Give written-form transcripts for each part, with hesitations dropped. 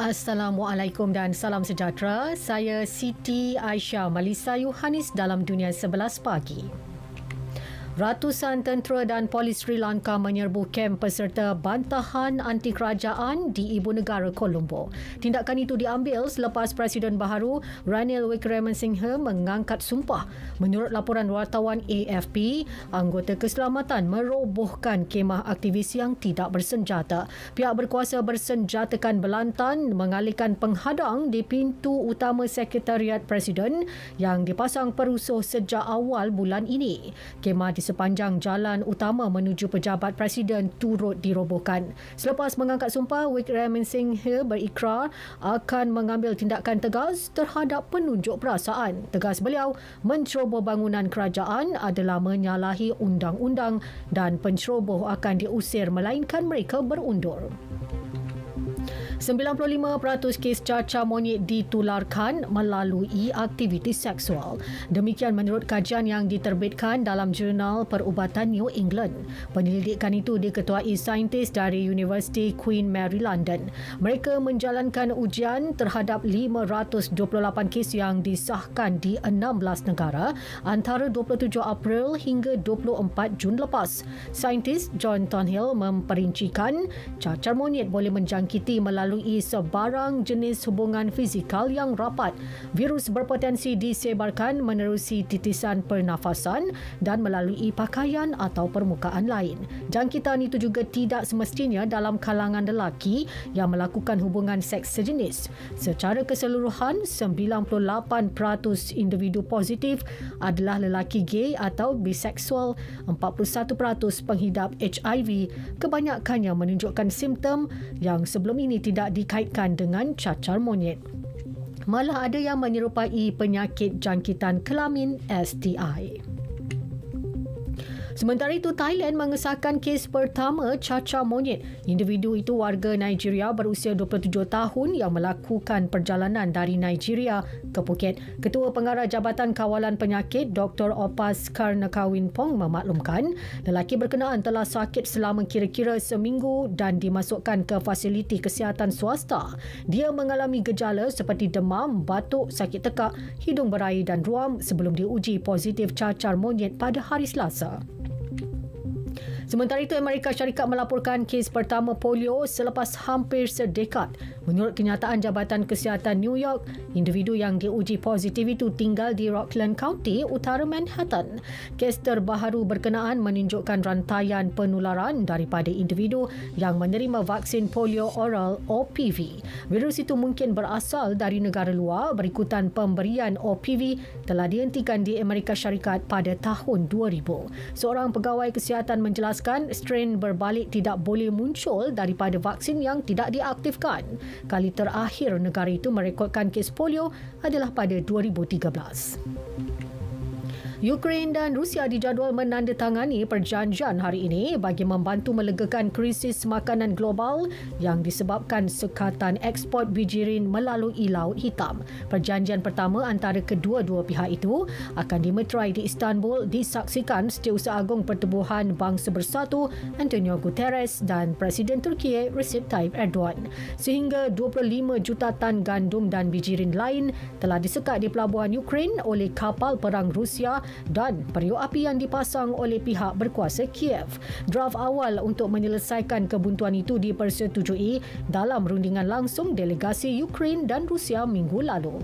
Assalamualaikum dan salam sejahtera. Saya Siti Aisyah Malisa Yohanis dalam Dunia 11 Pagi. Ratusan tentera dan polis Sri Lanka menyerbu kem peserta bantahan anti kerajaan di ibu negara Colombo. Tindakan itu diambil selepas Presiden baharu Ranil Wickremesinghe mengangkat sumpah. Menurut laporan wartawan AFP, anggota keselamatan merobohkan kemah aktivis yang tidak bersenjata. Pihak berkuasa bersenjatakan belantan mengalihkan penghadang di pintu utama Sekretariat Presiden yang dipasang perusuh sejak awal bulan ini. Kemah di sepanjang jalan utama menuju pejabat Presiden turut dirobohkan. Selepas mengangkat sumpah, Wickremesinghe berikrar akan mengambil tindakan tegas terhadap penunjuk perasaan. Tegas beliau, menceroboh bangunan kerajaan adalah menyalahi undang-undang dan penceroboh akan diusir melainkan mereka berundur. 95% kes cacar monyet ditularkan melalui aktiviti seksual. Demikian menurut kajian yang diterbitkan dalam Jurnal Perubatan New England. Penyelidikan itu diketuai saintis dari Universiti Queen Mary London. Mereka menjalankan ujian terhadap 528 kes yang disahkan di 16 negara antara 27 April hingga 24 Jun lepas. Saintis John Thornhill memperincikan cacar monyet boleh menjangkiti melalui sebarang jenis hubungan fizikal yang rapat. Virus berpotensi disebarkan menerusi titisan pernafasan dan melalui pakaian atau permukaan lain. Jangkitan itu juga tidak semestinya dalam kalangan lelaki yang melakukan hubungan seks sejenis. Secara keseluruhan, 98% individu positif adalah lelaki gay atau biseksual, 41% penghidap HIV, kebanyakannya menunjukkan simptom yang sebelum ini tidak dikaitkan dengan cacar monyet. Malah ada yang menyerupai penyakit jangkitan kelamin STI. Sementara itu, Thailand mengesahkan kes pertama cacar monyet. Individu itu warga Nigeria berusia 27 tahun yang melakukan perjalanan dari Nigeria ke Phuket. Ketua Pengarah Jabatan Kawalan Penyakit Dr. Opas Karnakawinpong memaklumkan lelaki berkenaan telah sakit selama kira-kira seminggu dan dimasukkan ke fasiliti kesihatan swasta. Dia mengalami gejala seperti demam, batuk, sakit tekak, hidung berair dan ruam sebelum diuji positif cacar monyet pada hari Selasa. Sementara itu, Amerika Syarikat melaporkan kes pertama polio selepas hampir sedekad. Menurut kenyataan Jabatan Kesihatan New York, individu yang diuji positif itu tinggal di Rockland County, utara Manhattan. Kes terbaharu berkenaan menunjukkan rantaian penularan daripada individu yang menerima vaksin polio oral OPV. Virus itu mungkin berasal dari negara luar berikutan pemberian OPV telah dihentikan di Amerika Syarikat pada tahun 2000. Seorang pegawai kesihatan menjelaskan strain berbalik tidak boleh muncul daripada vaksin yang tidak diaktifkan. Kali terakhir negara itu merekodkan kes polio adalah pada 2013. Ukraine dan Rusia dijadual menandatangani perjanjian hari ini bagi membantu melegakan krisis makanan global yang disebabkan sekatan ekspor bijirin melalui Laut Hitam. Perjanjian pertama antara kedua-dua pihak itu akan dimeterai di Istanbul disaksikan Setiausaha Agung Pertubuhan Bangsa Bersatu Antonio Guterres dan Presiden Turki Recep Tayyip Erdogan. Sehingga 25 juta tan gandum dan bijirin lain telah disekat di pelabuhan Ukraine oleh kapal perang Rusia dan periuk api yang dipasang oleh pihak berkuasa Kiev. Draft awal untuk menyelesaikan kebuntuan itu dipersetujui dalam rundingan langsung delegasi Ukraine dan Rusia minggu lalu.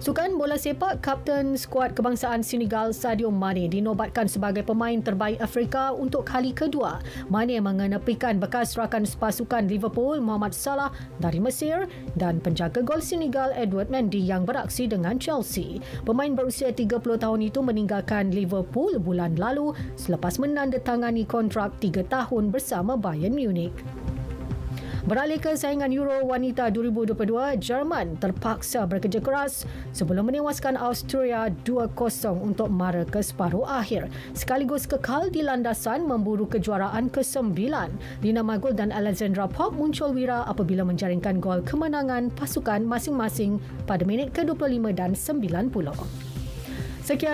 Sukan bola sepak, Kapten skuad kebangsaan Senegal Sadio Mane dinobatkan sebagai pemain terbaik Afrika untuk kali kedua. Mane mengenepikan bekas rakan pasukan Liverpool Mohamed Salah dari Mesir dan penjaga gol Senegal Edouard Mendy yang beraksi dengan Chelsea. Pemain berusia 30 tahun itu meninggalkan Liverpool bulan lalu selepas menandatangani kontrak 3 tahun bersama Bayern Munich. Beralih ke saingan Euro Wanita 2022, Jerman terpaksa bekerja keras sebelum menewaskan Austria 2-0 untuk mara ke separuh akhir. Sekaligus kekal di landasan memburu kejuaraan ke-9. Lina Magul dan Alexandra Popp muncul wira apabila menjaringkan gol kemenangan pasukan masing-masing pada minit ke-25 dan 90. Sekian